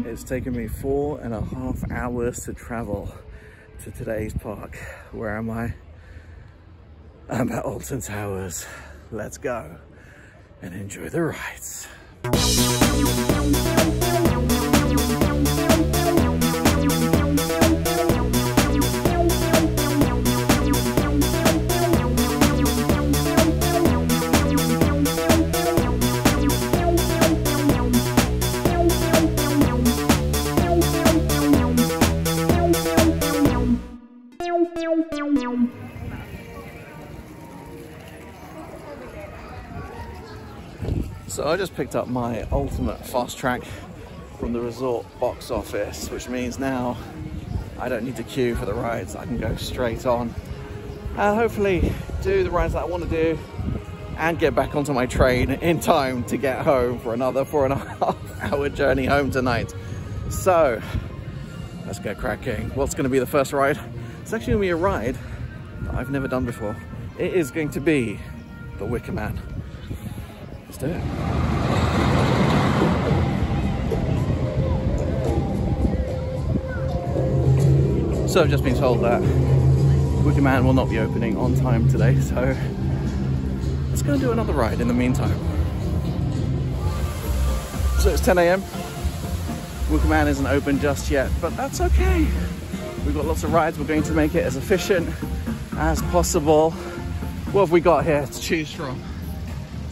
It's taken me 4.5 hours to travel to today's park. Where am I? I'm at Alton Towers. Let's go and enjoy the rides. So I just picked up my ultimate fast track from the resort box office, which means now I don't need to queue for the rides. I can go straight on and hopefully do the rides that I want to do and get back onto my train in time to get home for another 4.5 hour journey home tonight. So let's get cracking. What's going to be the first ride? It's actually going to be a ride that I've never done before. It is going to be the Wicker Man. Let's do it. So I've just been told that Wicker Man will not be opening on time today, so let's go and do another ride in the meantime. So it's 10 AM. Wicker Man isn't open just yet, but that's okay. We've got lots of rides. We're going to make it as efficient as possible. What have we got here to choose from?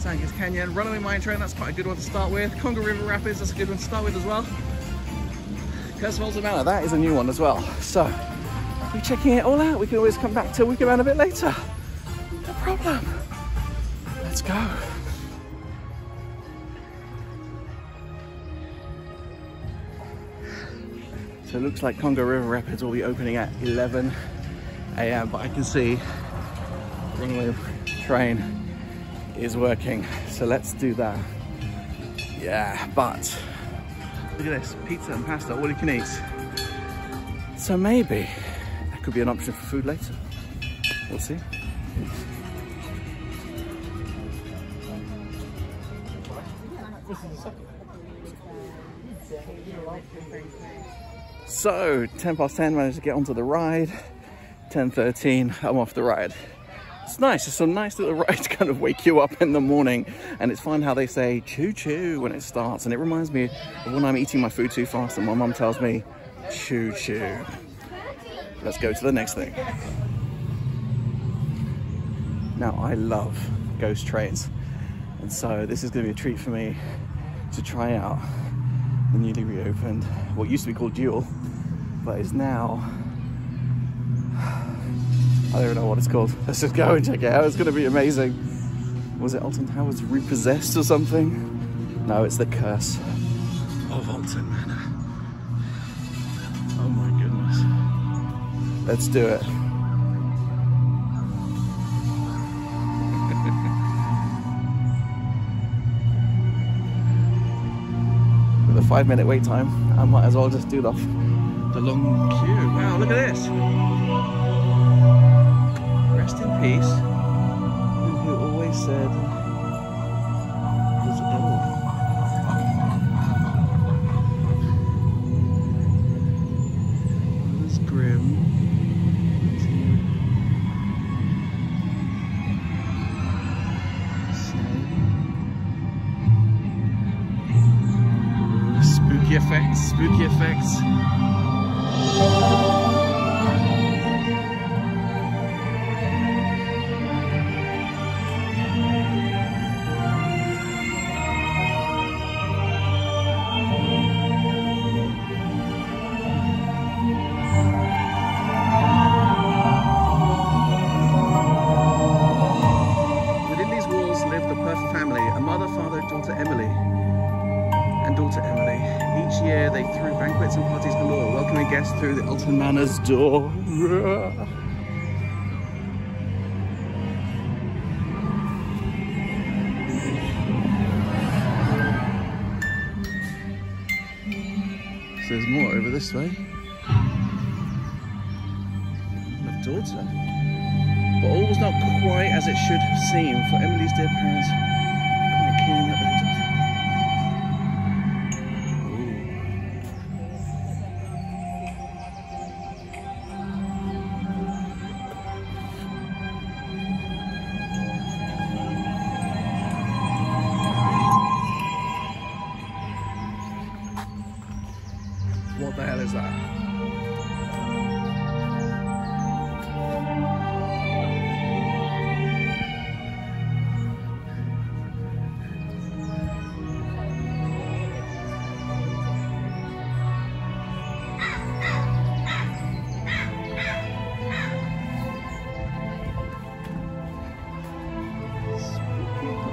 Tanker's Canyon, Runaway Mine Train, that's quite a good one to start with. Congo River Rapids, that's a good one to start with as well. Curse of Alton Manor, that is a new one as well. So we're checking it all out. We can always come back to Wicker Man a bit later. No problem. Let's go. So it looks like Congo River Rapids will be opening at 11 AM, but I can see the Runaway Train is working, so let's do that. Yeah, but look at this, pizza and pasta, all you can eat. So maybe that could be an option for food later. We'll see. So 10 past 10, managed to get onto the ride. 10:13, I'm off the ride. It's nice, it's a nice little ride to kind of wake you up in the morning, and it's fun how they say choo choo when it starts, and it reminds me of when I'm eating my food too fast and my mum tells me choo choo. Let's go to the next thing. Now I love ghost trains, and so this is going to be a treat for me to try out the newly reopened, what used to be called Duel, but is now, I don't even know what it's called. Let's just go and check it out. It's going to be amazing. Was it Alton Towers Repossessed or something? No, it's the Curse of Alton Manor. Oh my goodness. Let's do it. With a 5-minute wait time, I might as well just do the long queue. Wow, look at this. Rest in peace, who always said was ill. It was grim. Spooky effects, spooky effects. Guests through the Alton Manor's door. So there's more over this way. My daughter. But all was not quite as it should have seemed, for Emily's dear parents quite keen that their What the hell is that?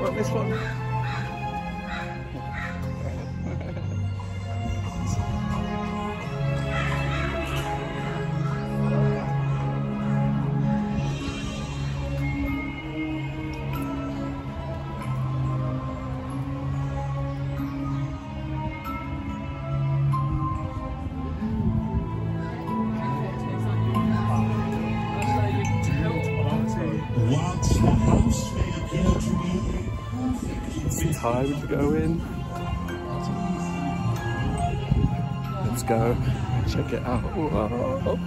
What, this one? It's time to go in. Let's go check it out. Oh.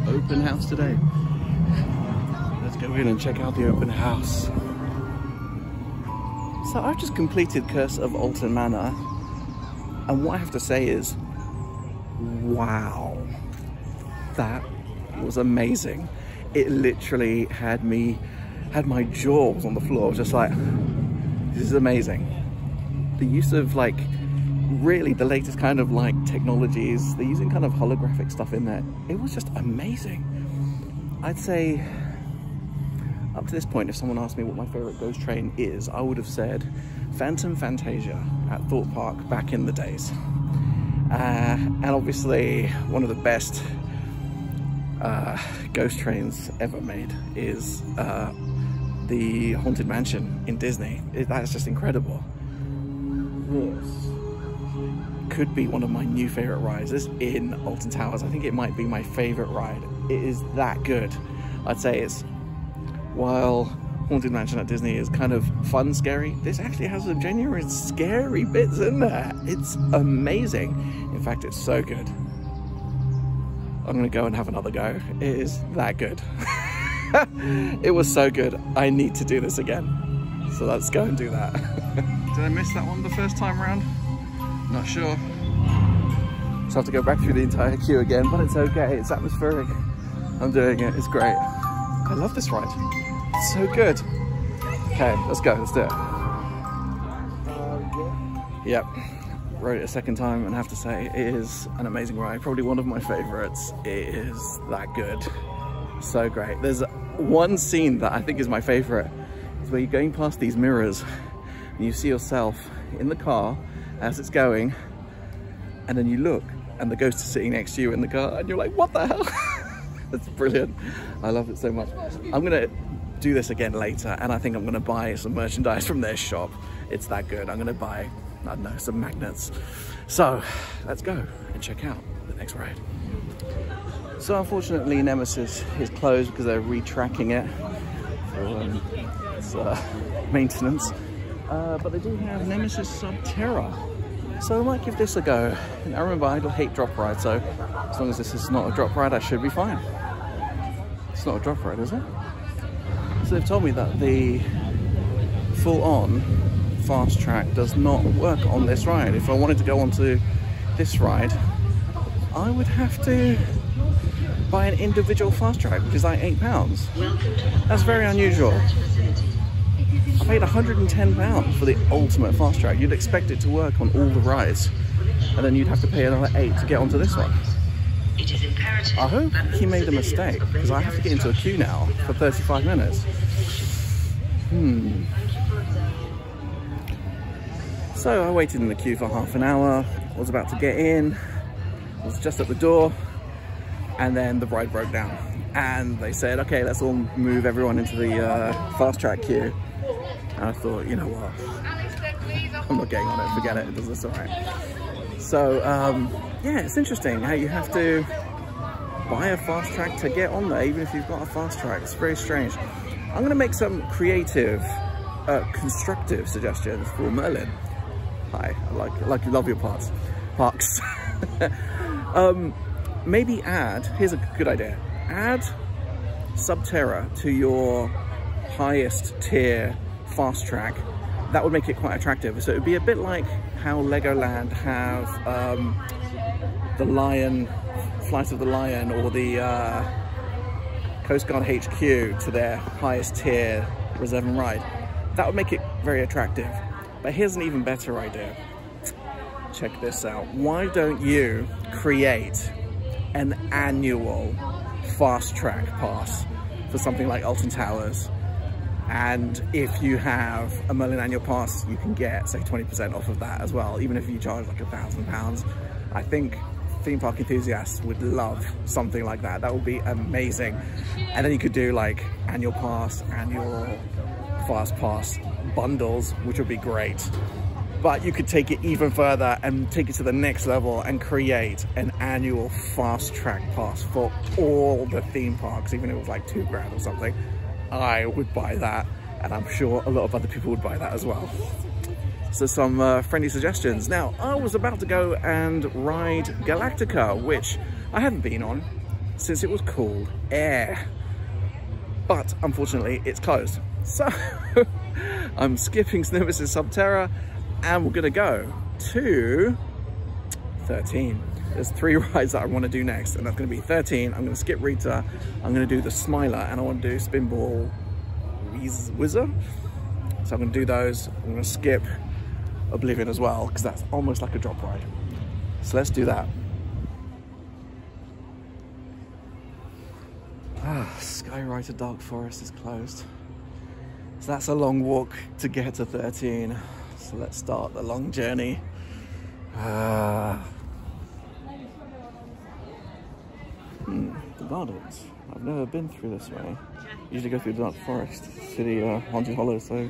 Open house today. Let's go in and check out the open house. So I've just completed Curse of Alton Manor, and what I have to say is, wow, that was amazing. It literally had my jaws on the floor, just like, this is amazing. The use of like really the latest kind of like technologies, they're using kind of holographic stuff in there. It was just amazing. I'd say up to this point, if someone asked me what my favorite ghost train is, I would have said Phantom Fantasia at Thorpe Park back in the days. And obviously one of the best ghost trains ever made is the Haunted Mansion in Disney. That's just incredible. This could be one of my new favorite rides. This in Alton Towers, I think it might be my favorite ride. It is that good. I'd say it's, while Haunted Mansion at Disney is kind of fun, scary, this actually has some genuine scary bits in there. It's amazing. In fact, it's so good. I'm gonna go and have another go. It is that good. It was so good. I need to do this again. So let's go and do that. Did I miss that one the first time around? Not sure. So I have to go back through the entire queue again, but it's okay. It's atmospheric. I'm doing it. It's great. I love this ride. It's so good. Okay, let's go. Let's do it. Yep. Rode it a second time and I have to say it is an amazing ride. Probably one of my favorites. It is that good. So great. There's one scene that I think is my favorite. It's where you're going past these mirrors and you see yourself in the car as it's going, and then you look and the ghost is sitting next to you in the car and you're like, what the hell? That's brilliant. I love it so much. I'm gonna do this again later, and I think I'm gonna buy some merchandise from their shop. It's that good. I'm gonna buy, I don't know, some magnets. So let's go and check out the next ride. So unfortunately Nemesis is closed because they're retracking it for its maintenance. But they do have Nemesis Subterra. So I might give this a go. And I remember I hate drop rides, so as long as this is not a drop ride, I should be fine. It's not a drop ride, is it? So they've told me that the full-on fast track does not work on this ride. If I wanted to go onto this ride, I would have to buy an individual fast track, which is like £8. That's very unusual. I paid £110 for the ultimate fast track. You'd expect it to work on all the rides, and then you'd have to pay another £8 to get onto this one. I hope he made a mistake, because I have to get into a queue now for 35 minutes. So I waited in the queue for half an hour. I was about to get in. I was just at the door, and then the ride broke down. And they said, okay, let's all move everyone into the fast track queue. And I thought, you know what, I'm not getting on it, forget it, it's all right. So, yeah, it's interesting how you have to buy a fast track to get on there, even if you've got a fast track. It's very strange. I'm gonna make some creative, constructive suggestions for Merlin. Hi, I love your parks. Maybe add, here's a good idea, add Subterra to your highest tier fast track, that would make it quite attractive. So it would be a bit like how Legoland have the Lion, Flight of the Lion, or the Coast Guard HQ to their highest tier reserve and ride. That would make it very attractive. But here's an even better idea. Check this out. Why don't you create an annual fast track pass for something like Alton Towers? And if you have a Merlin annual pass, you can get, say, 20% off of that as well, even if you charge like £1,000. I think theme park enthusiasts would love something like that. That would be amazing. And then you could do like annual pass, annual fast pass bundles, which would be great. But you could take it even further and take it to the next level and create an annual fast track pass for all the theme parks, even if it was like £2 or something. I would buy that, and I'm sure a lot of other people would buy that as well. So some friendly suggestions. Now, I was about to go and ride Galactica, which I haven't been on since it was called Air. But unfortunately, it's closed. So I'm skipping Snippets' Subterra, and we're gonna go to 13. There's 3 rides that I want to do next, and that's going to be 13. I'm going to skip Rita, I'm going to do the Smiler, and I want to do Spinball Whizzer. So I'm going to do those. I'm going to skip Oblivion as well, because that's almost like a drop ride. So let's do that. Skywriter Dark Forest is closed. So that's a long walk to get to 13. So let's start the long journey. The gardens. I've never been through this way. Usually go through the Dark Forest to the Haunted Hollow, so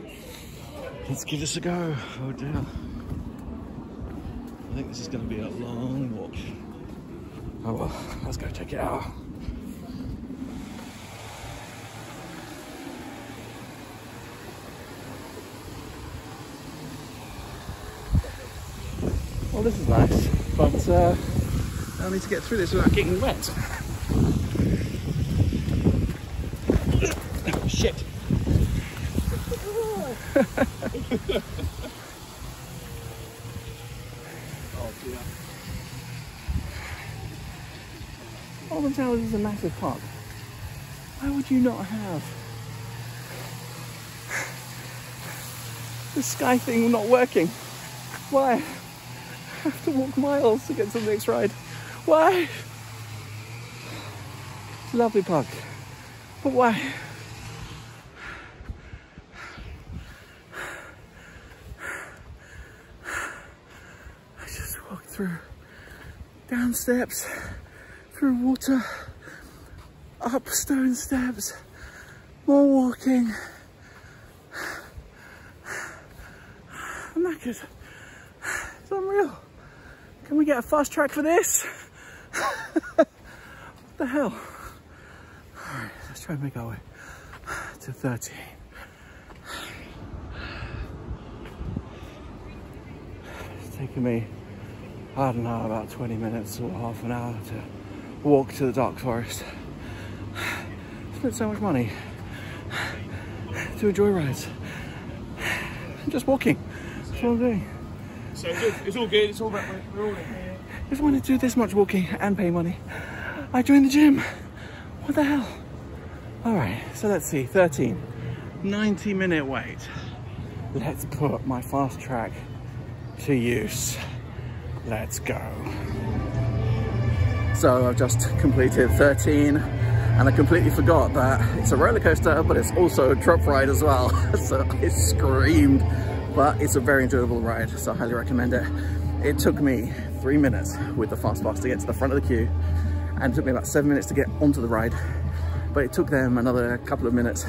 let's give this a go. Oh dear. I think this is going to be a long walk. Oh well, let's go check it out. Well, this is nice, but I need to get through this without getting wet. Shit. Oh dear. Alton Towers is a massive park. Why would you not have the sky thing not working? Why? I have to walk miles to get to the next ride. Why? It's a lovely park, but why? I just walked through, down steps, through water, up stone steps, more walking. I'm knackered. It's unreal. Can we get a fast track for this? What the hell? Alright, let's try and make our way to 13. It's taken me, I don't know, about 20 minutes or half an hour to walk to the Dark Forest. Spent so much money to enjoy rides. I'm just walking. That's what I'm doing. So good. It's all good. It's all about we're all in here. If I wanted to do this much walking and pay money, I joined the gym. What the hell? All right, so let's see, 13, 90-minute wait. Let's put my fast track to use. Let's go. So I've just completed 13, and I completely forgot that it's a roller coaster, but it's also a drop ride as well. So I screamed. But it's a very enjoyable ride, so I highly recommend it. It took me 3 minutes with the fast pass to get to the front of the queue, and it took me about 7 minutes to get onto the ride, but it took them another couple of minutes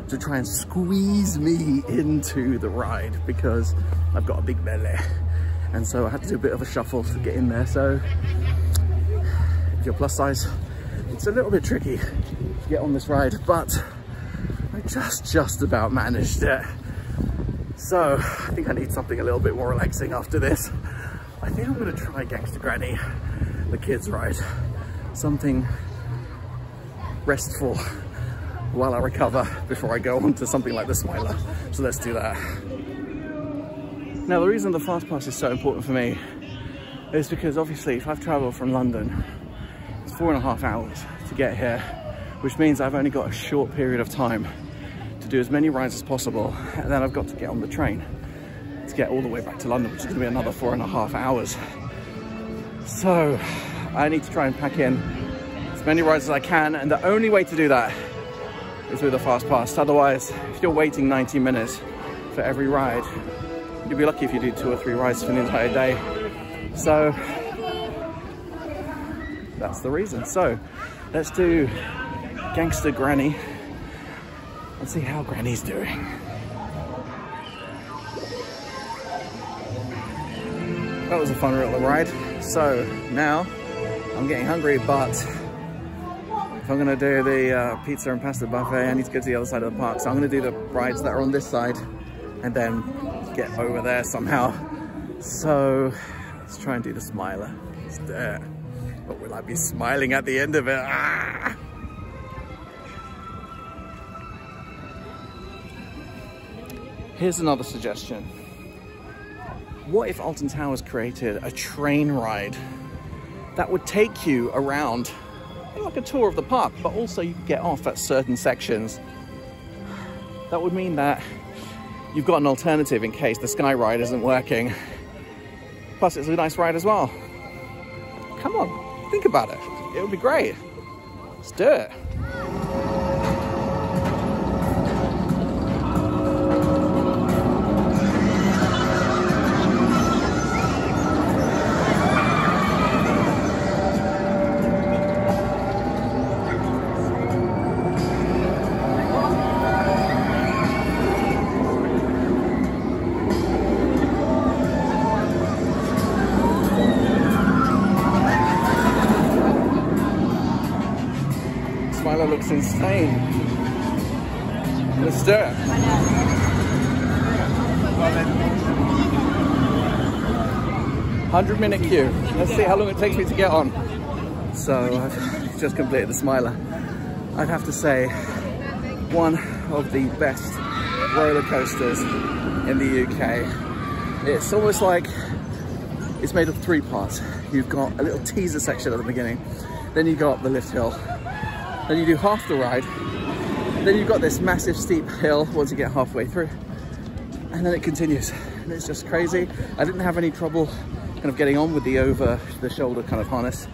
to try and squeeze me into the ride because I've got a big belly, and so I had to do a bit of a shuffle to get in there. So if you're plus size, it's a little bit tricky to get on this ride, but I just about managed it. So I think I need something a little bit more relaxing after this. I think I'm gonna try Gangster Granny, the kids ride. Something restful. while I recover before I go on to something like the Smiler. So let's do that. Now, the reason the fast pass is so important for me is because obviously if I've traveled from London, it's 4.5 hours to get here, which means I've only got a short period of time to do as many rides as possible, and then I've got to get on the train to get all the way back to London, which is gonna be another 4.5 hours. So I need to try and pack in as many rides as I can, and the only way to do that is with a fast pass. Otherwise, if you're waiting 90 minutes for every ride, you'll be lucky if you do 2 or 3 rides for the entire day. So that's the reason. So let's do Gangster Granny and see how Granny's doing. That was a fun little ride. So now I'm getting hungry, but if I'm gonna do the pizza and pasta buffet, I need to go to the other side of the park. So I'm gonna do the rides that are on this side and then get over there somehow. So let's try and do the Smiler. It's there. But will I be smiling at the end of it? Ah! Here's another suggestion. What if Alton Towers created a train ride that would take you around like a tour of the park, but also you could get off at certain sections? That would mean that you've got an alternative in case the Sky Ride isn't working. Plus it's a nice ride as well. Come on, think about it. It would be great. Let's do it. Smiler looks insane. Let's do it. 100-minute queue. Let's see how long it takes me to get on. So I've just completed the Smiler. I'd have to say one of the best roller coasters in the UK. It's almost like it's made of 3 parts. You've got a little teaser section at the beginning, then you go up the lift hill, then you do half the ride, then you've got this massive steep hill once you get halfway through, and then it continues. And it's just crazy. I didn't have any trouble kind of getting on with the over the shoulder kind of harness.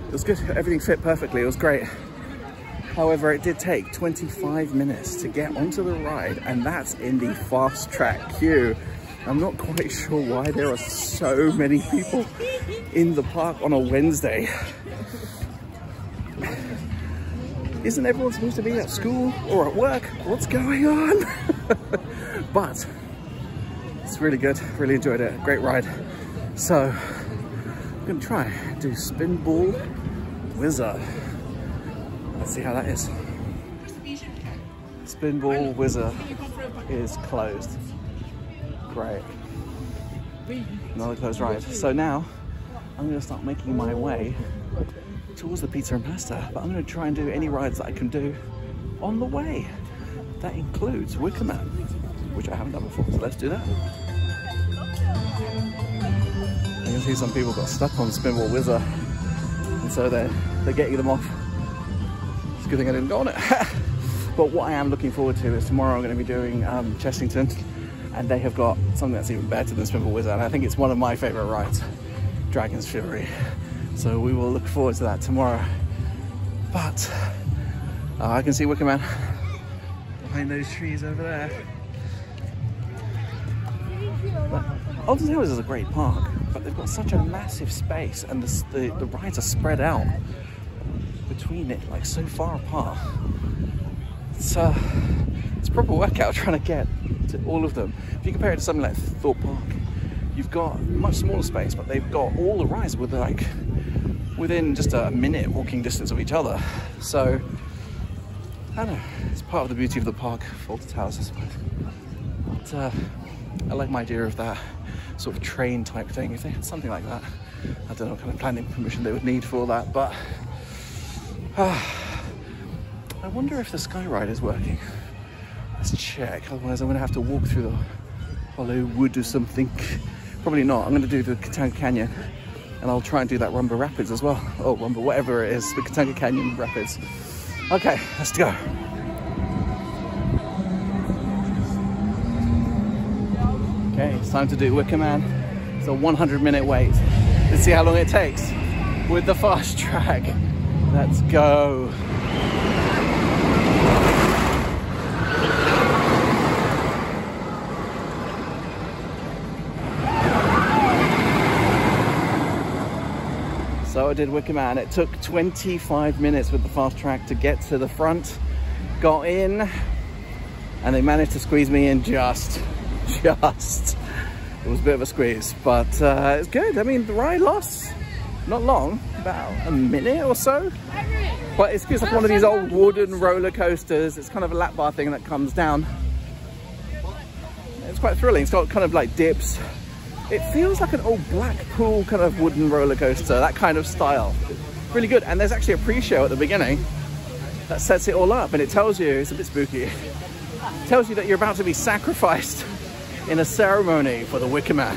It was good, everything fit perfectly, it was great. However, it did take 25 minutes to get onto the ride, and that's in the fast track queue. I'm not quite sure why there are so many people in the park on a Wednesday. Isn't everyone supposed to be at school or at work? What's going on? But it's really good, really enjoyed it, great ride. So I'm gonna try and do Spinball Wizard. Let's see how that is. Spinball Wizard is closed. Great. Another closed ride. So now I'm gonna start making my way towards the pizza and pasta, but I'm going to try and do any rides that I can do on the way. That includes Wicker Man, which I haven't done before, so let's do that. You can see some people got stuck on Spinball Wizard, and so they're getting them off. It's a good thing I didn't go on it. But what I am looking forward to is tomorrow I'm going to be doing Chessington, and they have got something that's even better than Spinball Wizard, and I think it's one of my favourite rides, Dragon's Chivalry. So we will look forward to that tomorrow. But I can see Wicker Man behind those trees over there. But Alton Towers is a great park, but they've got such a massive space, and the rides are spread out between it, like so far apart. It's a proper workout trying to get to all of them. If you compare it to something like Thorpe Park, you've got much smaller space, but they've got all the rides with like within just a minute walking distance of each other. So I don't know, it's part of the beauty of the park, Alton Towers, I suppose. But I like my idea of that sort of train type thing. If they had something like that, I don't know what kind of planning permission they would need for that, but I wonder if the sky ride is working. Let's check, otherwise I'm gonna have to walk through the hollow wood or something. Probably not. I'm gonna do the Katanga Canyon, and I'll try and do that Rumba Rapids as well. Oh, Rumba, whatever it is, the Katanga Canyon Rapids. Okay, let's go. Okay, it's time to do Wicker Man. It's a 100-minute wait. Let's see how long it takes with the fast track. Let's go. So I did Wicker Man. It took 25 minutes with the fast track to get to the front. Got in, and they managed to squeeze me in just. It was a bit of a squeeze, but it's good. I mean, the ride lasts not long, about a minute or so. But it's like one of these old wooden roller coasters. It's kind of a lap bar thing that comes down. It's quite thrilling. It's got kind of like dips. It feels like an old Blackpool kind of wooden roller coaster, that kind of style. Really good. And there's actually a pre-show at the beginning that sets it all up, and it tells you, it's a bit spooky, it tells you that you're about to be sacrificed in a ceremony for the Wicker Man.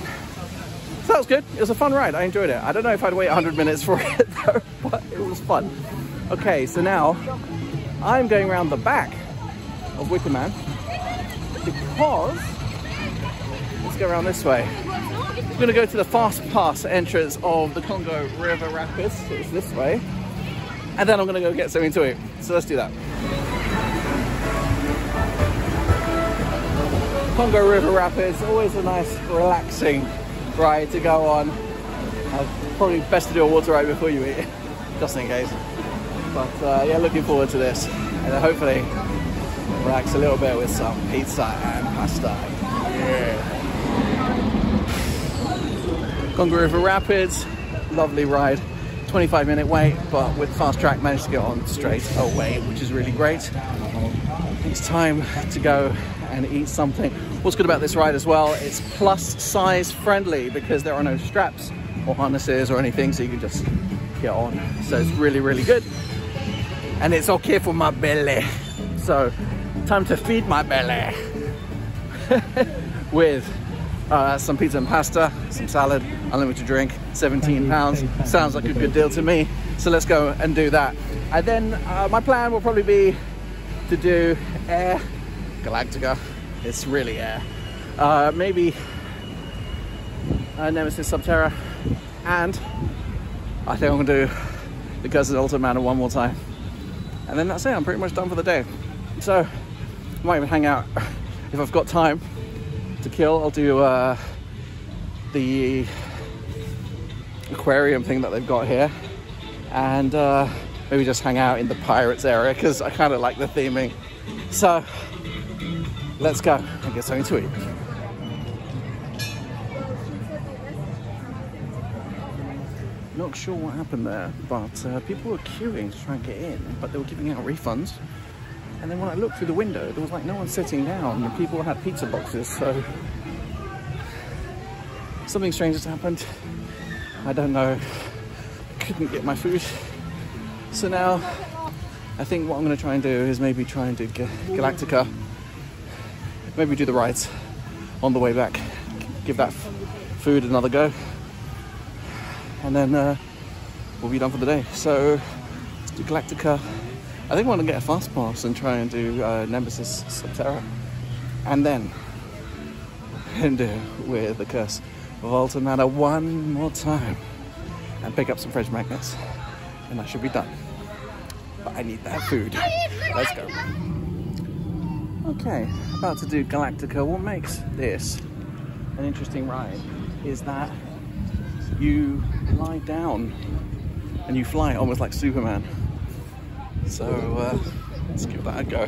So that was good. It was a fun ride. I enjoyed it. I don't know if I'd wait 100 minutes for it though, but it was fun. Okay, so now I'm going around the back of Wicker Man because, let's go around this way. I'm going to go to the fast pass entrance of the Congo River Rapids. So it's this way. And then I'm going to go get something to eat. So let's do that. Congo River Rapids, always a nice relaxing ride to go on. Probably best to do a water ride before you eat, just in case. But yeah, looking forward to this. And then hopefully relax a little bit with some pizza and pasta. Yeah. Congo River Rapids, lovely ride. 25-minute wait, but with fast track managed to get on straight away, which is really great. It's time to go and eat something. What's good about this ride as well, it's plus size friendly because there are no straps or harnesses or anything, so you can just get on. So it's really, really good. And it's okay for my belly. So time to feed my belly with some pizza and pasta, some salad, unlimited drink, £17. Sounds like a good deal to me. So let's go and do that. And then my plan will probably be to do Air Galactica. It's really air. Maybe Nemesis Subterra. And I think I'm gonna do the Cousin Alton Manor one more time. And then that's it, I'm pretty much done for the day. So I might even hang out if I've got time to kill. I'll do the aquarium thing that they've got here, and maybe just hang out in the pirates area because I kind of like the theming. So let's go and get something to eat. Not sure what happened there, but people were queuing to try and get in, but they were giving out refunds. And then when I looked through the window, there was like no one sitting down, and people had pizza boxes, so something strange has happened. I don't know. Couldn't get my food. So now I think what I'm going to try and do is maybe try and do Galactica. Maybe do the rides on the way back. Give that food another go. And then we'll be done for the day. So let's do Galactica. I think I want to get a fast pass and try and do Nemesis Subterra. And then end with the Curse of Alton Manor one more time. And pick up some French magnets. And I should be done. But I need that food. Let's go. Okay, about to do Galactica. What makes this an interesting ride is that you lie down and you fly almost like Superman. So let's give that a go.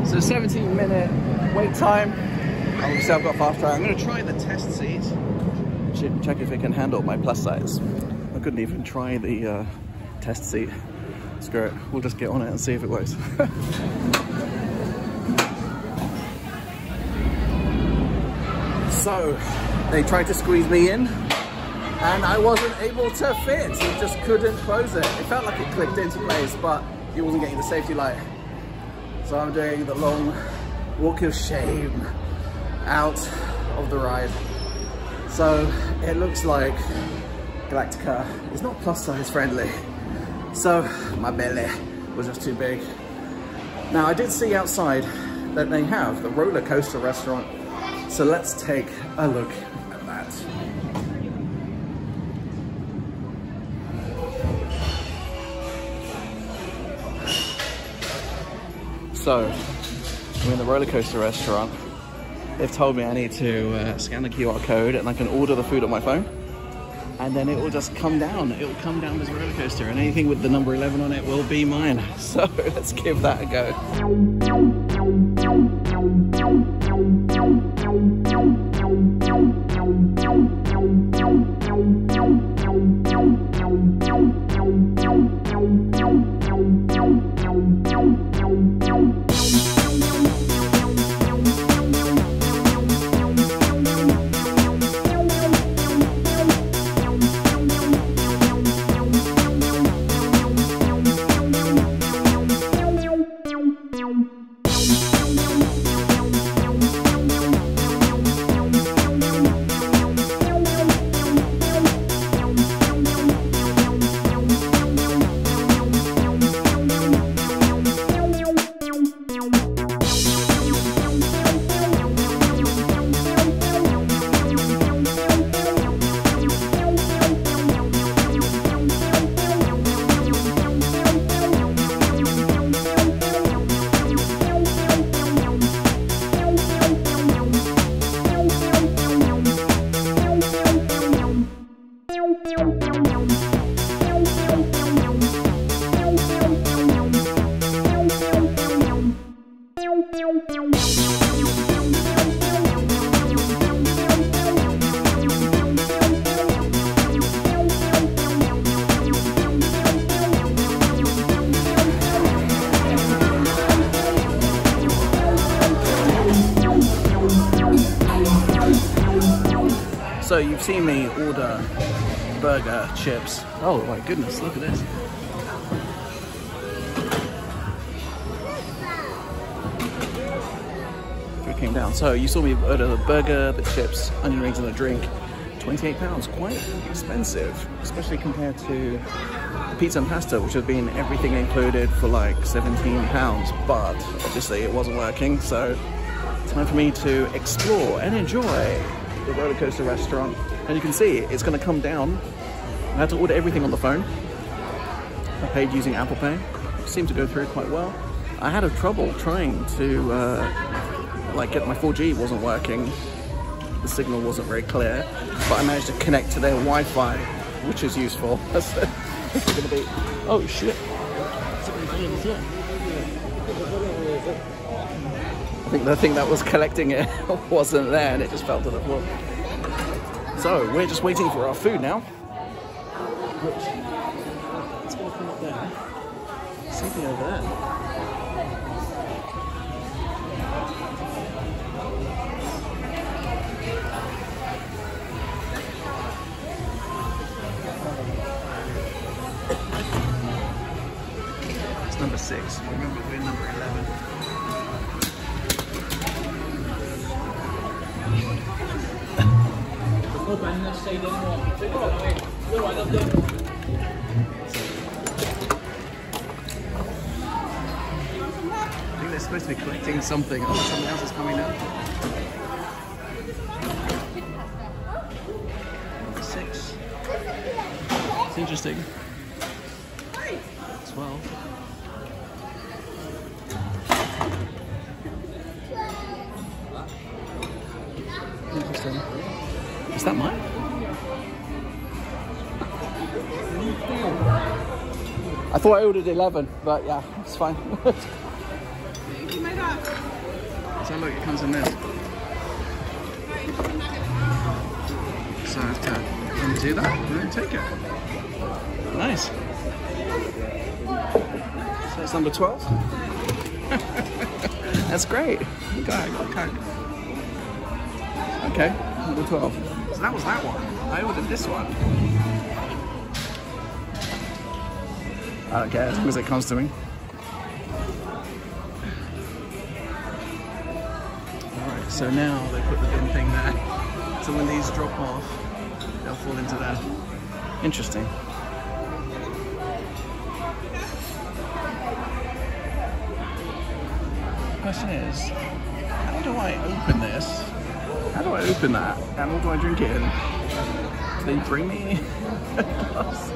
So 17-minute wait time. Obviously I've got fast track. I'm going to try the test seat. Check if it can handle my plus size. I couldn't even try the test seat. Screw it, we'll just get on it and see if it works. So, they tried to squeeze me in, and I wasn't able to fit. It just couldn't close it. It felt like it clicked into place, but it wasn't getting the safety light. So I'm doing the long walk of shame out of the ride. So it looks like Galactica is not plus size friendly. So my belly was just too big. Now I did see outside that they have the roller coaster restaurant. So let's take a look at that. So I'm in the roller coaster restaurant. They've told me I need to scan the QR code and I can order the food on my phone. And then it will just come down. It will come down this roller coaster, and anything with the number 11 on it will be mine. So let's give that a go. So you've seen me order burger, chips. Oh my goodness, look at this. It came down. So you saw me order the burger, the chips, onion rings and a drink. £28, quite expensive, especially compared to the pizza and pasta, which have been everything included for like £17, but obviously it wasn't working, so time for me to explore and enjoy the roller coaster restaurant. And you can see it's going to come down. I had to order everything on the phone. I paid using Apple Pay. It seemed to go through quite well. I had a trouble trying to like get my 4G, wasn't working. The signal wasn't very clear, but I managed to connect to their Wi-Fi, which is useful. That's gonna be, oh shit. I think the thing that was collecting it wasn't there and it just fell to the floor. So we're just waiting for our food now. Which, it's gonna come up there. Something over there. It's number 6. Remember, we're number 11. I think they're supposed to be collecting something. Oh, something else is coming now. Number 6. It's interesting. 12. Interesting. Is that mine? I thought I ordered 11, but yeah, it's fine. So look, it comes in this. So I have to see that? We didn't take it. Nice. So that's number 12. That's great. Okay. Okay, number 12. So that was that one. I ordered this one. I don't care as long as it comes to me. Alright, so now they put the bin thing there. So when these drop off, they'll fall into there. Interesting. The question is, how do I open this? How do I open that? And what do I drink it in? Do they bring me a glass?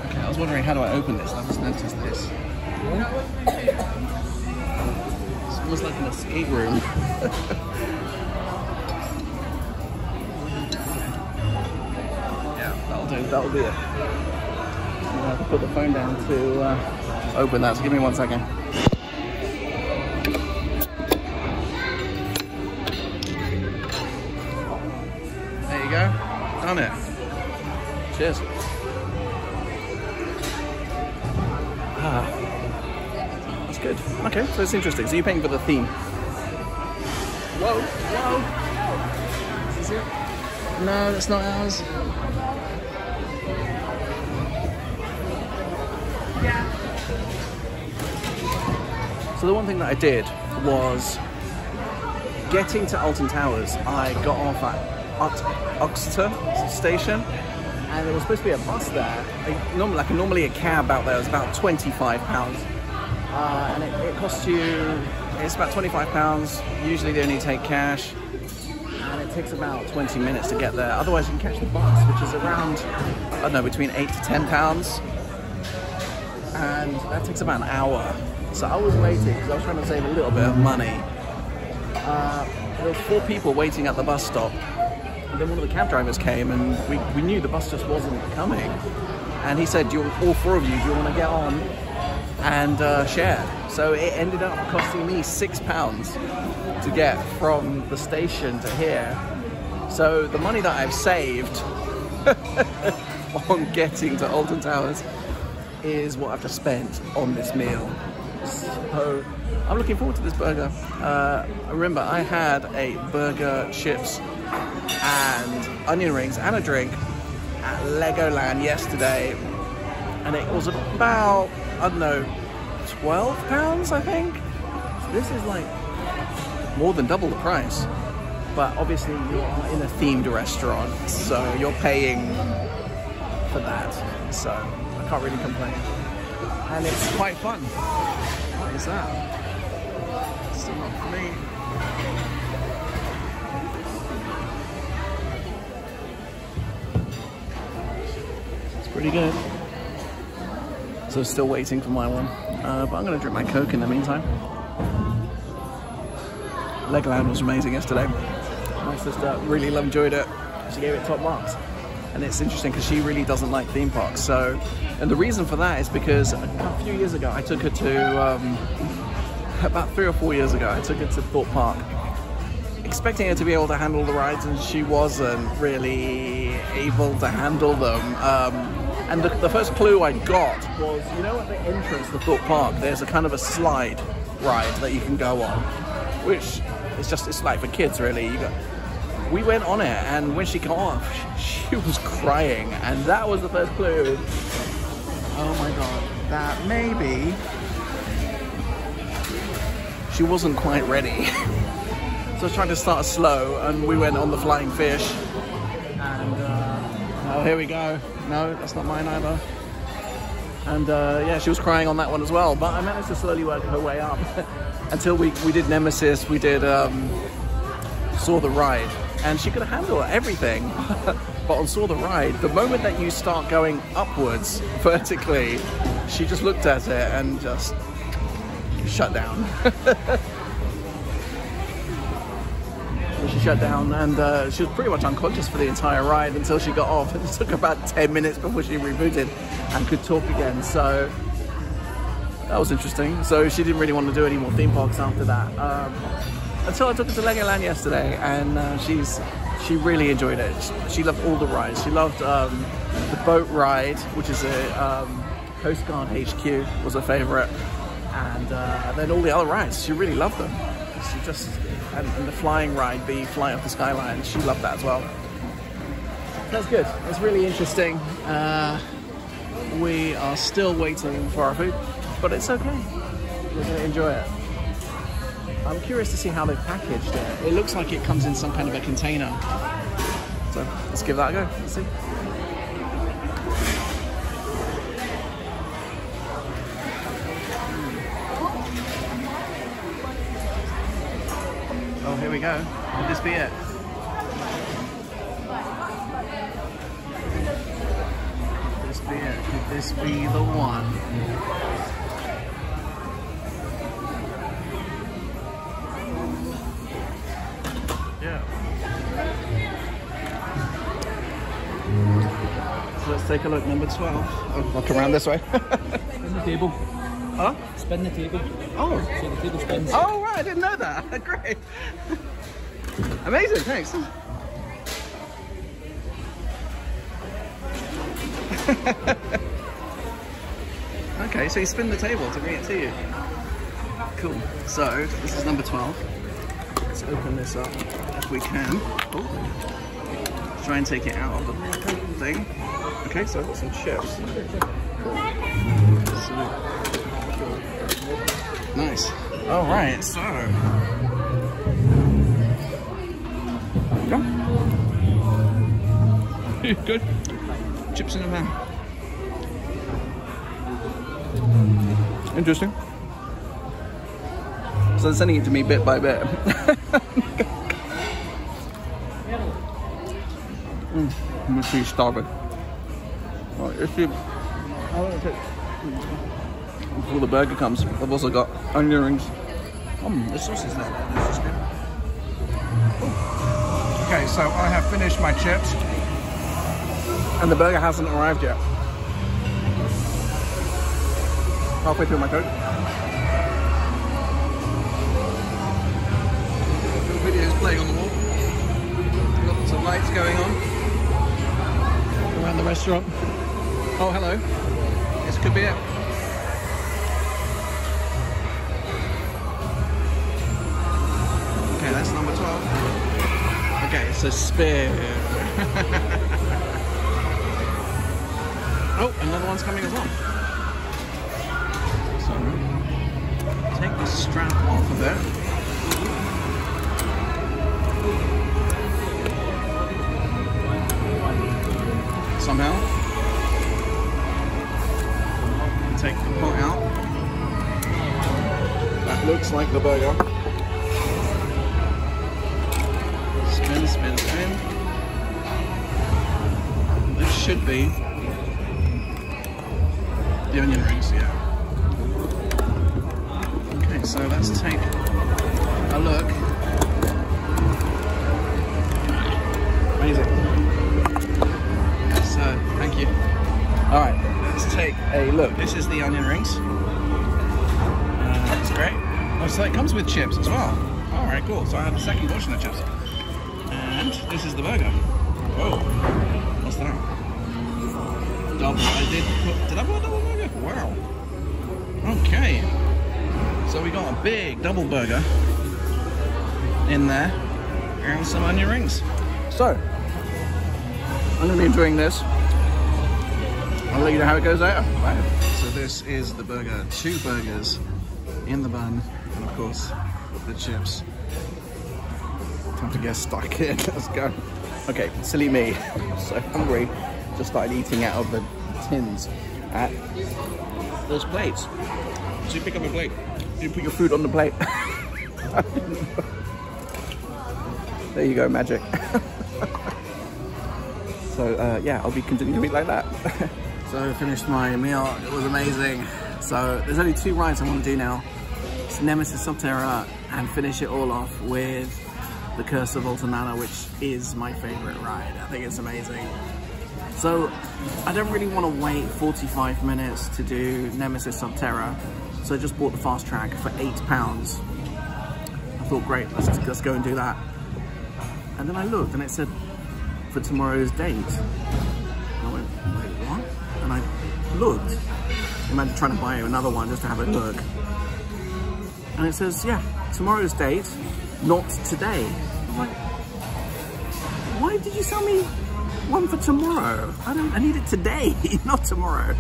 Okay, I was wondering how do I open this? I just noticed this. It's almost like an escape room. That'll be it. I'm gonna have to put the phone down to open that, so give me 1 second. There you go. Done it. Cheers. That's good. Okay, so it's interesting. So you're paying for the theme. Whoa. Is this it? No, that's not ours. So the one thing that I did was getting to Alton Towers. I got off at Oxter station, and there was supposed to be a bus there. Normally a cab out there is about £25, and it costs you. It's about £25. Usually they only take cash, and it takes about 20 minutes to get there. Otherwise, you can catch the bus, which is around, I don't know, between £8 to £10, and that takes about an hour. So I was waiting because I was trying to save a little bit of money. There were 4 people waiting at the bus stop. And then one of the cab drivers came, and we knew the bus just wasn't coming. And he said, all 4 of you, do you want to get on and share? So it ended up costing me £6 to get from the station to here. So the money that I've saved on getting to Alton Towers is what I've just spent on this meal. So I'm looking forward to this burger. Remember, I had a burger, chips, and onion rings and a drink at Legoland yesterday, and it was about, I don't know, £12, I think. So this is like more than double the price. But obviously you are in a themed restaurant, so you're paying for that. So I can't really complain. And it's quite fun. What is that? Still not for me. It's pretty good. So still waiting for my one. But I'm going to drink my Coke in the meantime. Legoland was amazing yesterday. My sister really enjoyed it. She gave it top marks. And it's interesting because she really doesn't like theme parks. So, and the reason for that is because a few years ago I took her to, about 3 or 4 years ago, I took her to Thorpe Park, expecting her to be able to handle the rides, and she wasn't really able to handle them. And the first clue I got was, you know, at the entrance to Thorpe Park, there's a kind of a slide ride that you can go on, which is just, it's like for kids really. We went on it, and when she got off, she was crying, and that was the first clue. Oh my god, that maybe she wasn't quite ready. So I was trying to start slow, and we went on the flying fish, and oh, here we go. No, that's not mine either. And yeah, she was crying on that one as well, but I managed to slowly work her way up until we did Nemesis, we did Saw the Ride, and she could handle everything. But on Saw the Ride, the moment that you start going upwards vertically, she just looked at it and just shut down. shut down, and she was pretty much unconscious for the entire ride until she got off. It took about 10 minutes before she rebooted and could talk again, so that was interesting. So she didn't really want to do any more theme parks after that, until I took her to Legoland yesterday, and she really enjoyed it. She loved all the rides. She loved the boat ride, which is a Coast Guard HQ, was her favorite, and then all the other rides, she really loved them. She just, and the flying ride, the fly up the skyline, she loved that as well. That's good. It's really interesting. We are still waiting for our food, but it's okay. We're going to enjoy it. I'm curious to see how they've packaged it. It looks like it comes in some kind of a container. So let's give that a go. Let's see. Oh, here we go. Could this be it? Could this be it? Could this be the one? Yeah. So let's take a look. Number 12. Oh, walk around this way. Spin the table. Huh? Spin the table. Oh. So the table spins. Oh, right. I didn't know that. Great. Amazing. Thanks. Okay, so you spin the table to bring it to you. Cool. So this is number 12. Let's open this up if we can. Oh. Try and take it out of the thing. Okay, so I've got some chips. Cool. Nice. All right, so. Yeah. Good. Chips in a van. Interesting. So they're sending it to me bit by bit. I'm actually starving. Right, if you, before the burger comes, I've also got onion rings. The sauce is there. This is good. Okay, so I have finished my chips, and the burger hasn't arrived yet. Halfway through my coke. The video is playing on the wall. Lots of lights going on around the restaurant. Oh, hello. This could be it. Okay, that's number 12. Okay, so spin. Oh, another one's coming as well. So, take the strap off of it. Somehow. Take the pot out. That looks like the burger. Spin, spin, spin. This should be the onion rings, yeah. Okay, so let's take a look. Amazing. So, thank you. Alright, let's take a look. This is the onion rings. That's great. Oh, so it comes with chips as well. Alright, cool. So I have a second portion of chips. And this is the burger. Whoa. What's that? Double. Did I put a double burger? Wow. Okay. So we got a big double burger in there and some onion rings. So, I'm going to be enjoying this. I'll let you know how it goes later. Bye. So this is the burger. 2 burgers in the bun, and of course the chips. Time to get stuck in. Let's go. Okay, silly me. I'm so hungry. Just started eating out of the tins at those plates. So you pick up a plate. You put your food on the plate. There you go, magic. So yeah, I'll be continuing to eat like that. So I finished my meal. It was amazing. So there's only 2 rides I want to do now. It's Nemesis Subterra and finish it all off with the Curse of Alton Manor, which is my favorite ride. I think it's amazing. So I don't really want to wait 45 minutes to do Nemesis Subterra, so I just bought the fast track for £8. I thought, great, let's go and do that. And then I looked and it said for tomorrow's date. And I went, wait, what? And I looked. Imagine trying to buy another one just to have a look. And it says, yeah, tomorrow's date, not today. I'm like, why did you sell me one for tomorrow? I need it today, not tomorrow.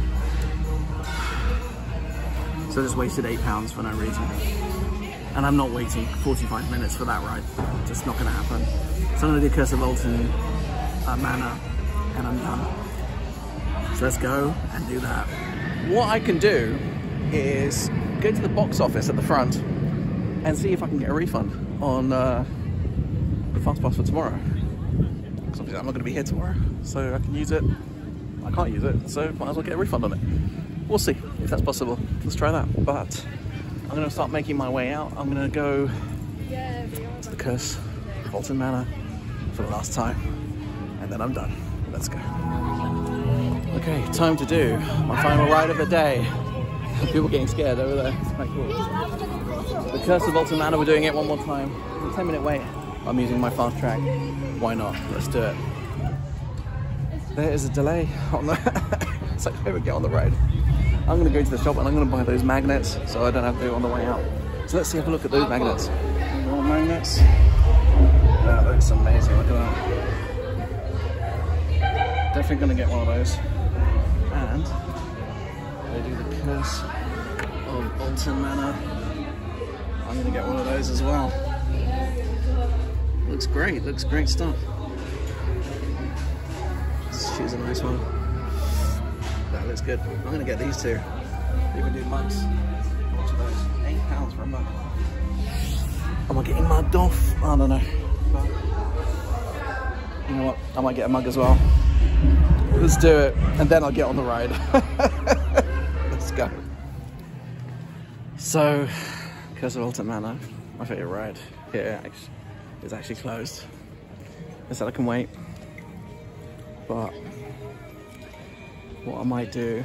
So I just wasted £8 for no reason. And I'm not waiting 45 minutes for that ride. Just not gonna happen. So I'm gonna do Curse of Alton Manor and I'm done. So let's go and do that. What I can do is go to the box office at the front and see if I can get a refund on the fast pass for tomorrow. Because obviously I'm not going to be here tomorrow, so I can use it. I can't use it, so might as well get a refund on it. We'll see if that's possible. Let's try that. But I'm going to start making my way out. I'm going to go to the Curse of Alton Manor for the last time, and then I'm done. Let's go. Okay, time to do my final ride of the day. People getting scared over there. It's quite cool. The Curse of Alton Manor, we're doing it one more time. It's a 10-minute wait. I'm using my fast track. Why not? Let's do it. There is a delay on the... It's like if I get on the ride. I'm going to go to the shop and I'm going to buy those magnets so I don't have to do it on the way out. So let's see, have a look at those magnets. More magnets. Wow, that looks amazing. Look at that. Definitely going to get one of those. And they do the Curse of Alton Manor. I'm going to get one of those as well. Looks great stuff. Let's choose a nice one. That looks good. I'm going to get these two. Even do mugs. How much are those? £8 for a mug. Am I getting mugged off? I don't know. But you know what? I might get a mug as well. Let's do it, and then I'll get on the ride. Let's go. So, Curse of Alton Manor, my favourite ride here, is actually closed. I said I can wait, but what I might do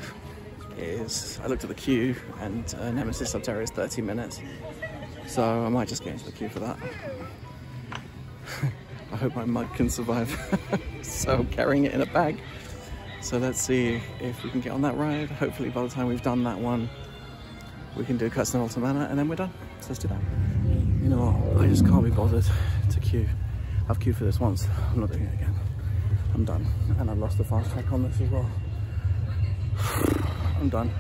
is, I looked at the queue and Nemesis Subterra is 30 minutes, so I might just get into the queue for that. I hope my mug can survive. So I'm carrying it in a bag. So let's see if we can get on that ride. Hopefully by the time we've done that one, we can do Curse of Alton Manor and then we're done. So let's do that. You know what, I just can't be bothered to queue. I've queued for this once, I'm not doing it again. I'm done. And I've lost the fast track on this as well. I'm done.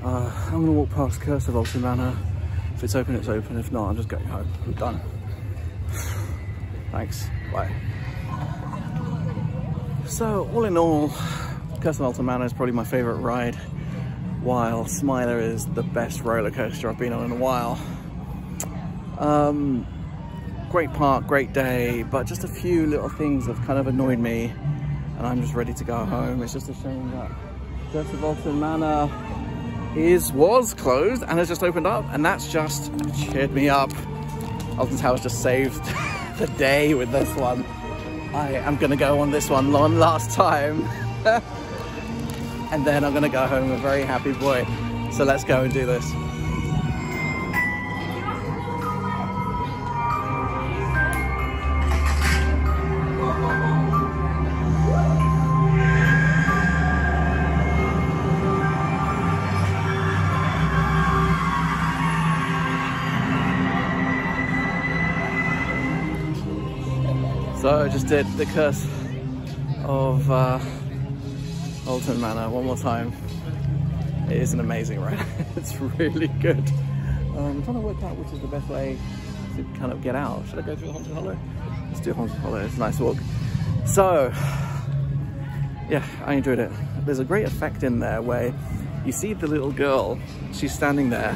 I'm gonna walk past Curse of Alton Manor. If it's open, it's open. If not, I'm just going home. I'm done. Thanks, bye. So, all in all, Curse of Alton Manor is probably my favourite ride, while Smiler is the best roller coaster I've been on in a while. Great park, great day, but just a few little things have kind of annoyed me, and I'm just ready to go home. It's just a shame that Curse of Alton Manor was closed and has just opened up, and that's just cheered me up. Alton Towers just saved the day with this one. I am gonna go on this one last time. And then I'm gonna go home a very happy boy. So let's go and do this. So I just did the Curse of Alton Manor one more time. It is an amazing ride. It's really good. I'm trying to work out which is the best way to kind of get out. Should I go through the Haunted Hollow? Let's do Haunted Hollow. It's a nice walk. So yeah, I enjoyed it. There's a great effect in there where you see the little girl, she's standing there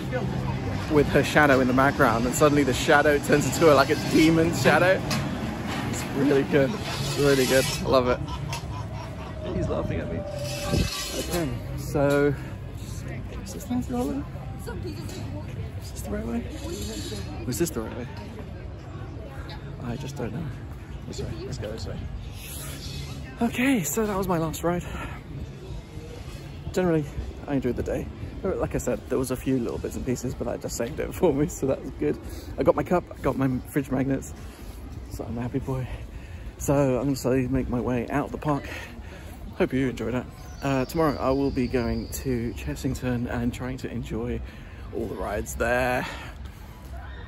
with her shadow in the background, and suddenly the shadow turns into like a demon shadow. Really good, really good. I love it. He's laughing at me. Okay, so is this nice rolling? Is this the right way? Was this the right way? I just don't know. This way, let's go this way. Okay, so that was my last ride. Generally, I enjoyed the day. Like I said, there was a few little bits and pieces, but I just saved it for me, so that was good. I got my cup, I got my fridge magnets, so I'm a happy boy. So I'm going to slowly make my way out of the park. Hope you enjoyed that. Tomorrow I will be going to Chessington and trying to enjoy all the rides there.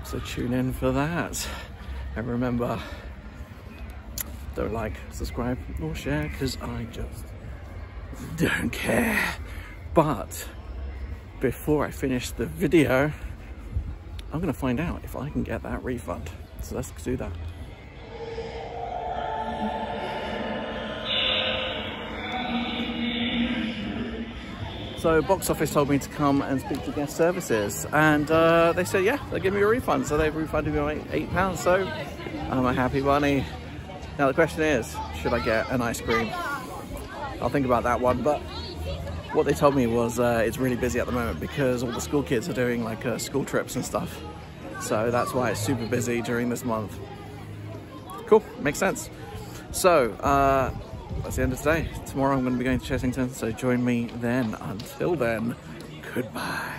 So tune in for that. And remember, don't like, subscribe, or share, because I just don't care. But before I finish the video, I'm going to find out if I can get that refund. So let's do that. So box office told me to come and speak to guest services, and they said yeah, they'll give me a refund. So they've refunded me like £8, so I'm a happy bunny. Now the question is, should I get an ice cream? I'll think about that one, but what they told me was it's really busy at the moment because all the school kids are doing like school trips and stuff. So that's why it's super busy during this month. Cool, makes sense. So that's the end of today. Tomorrow I'm going to be going to Chessington, so join me then. Until then, goodbye.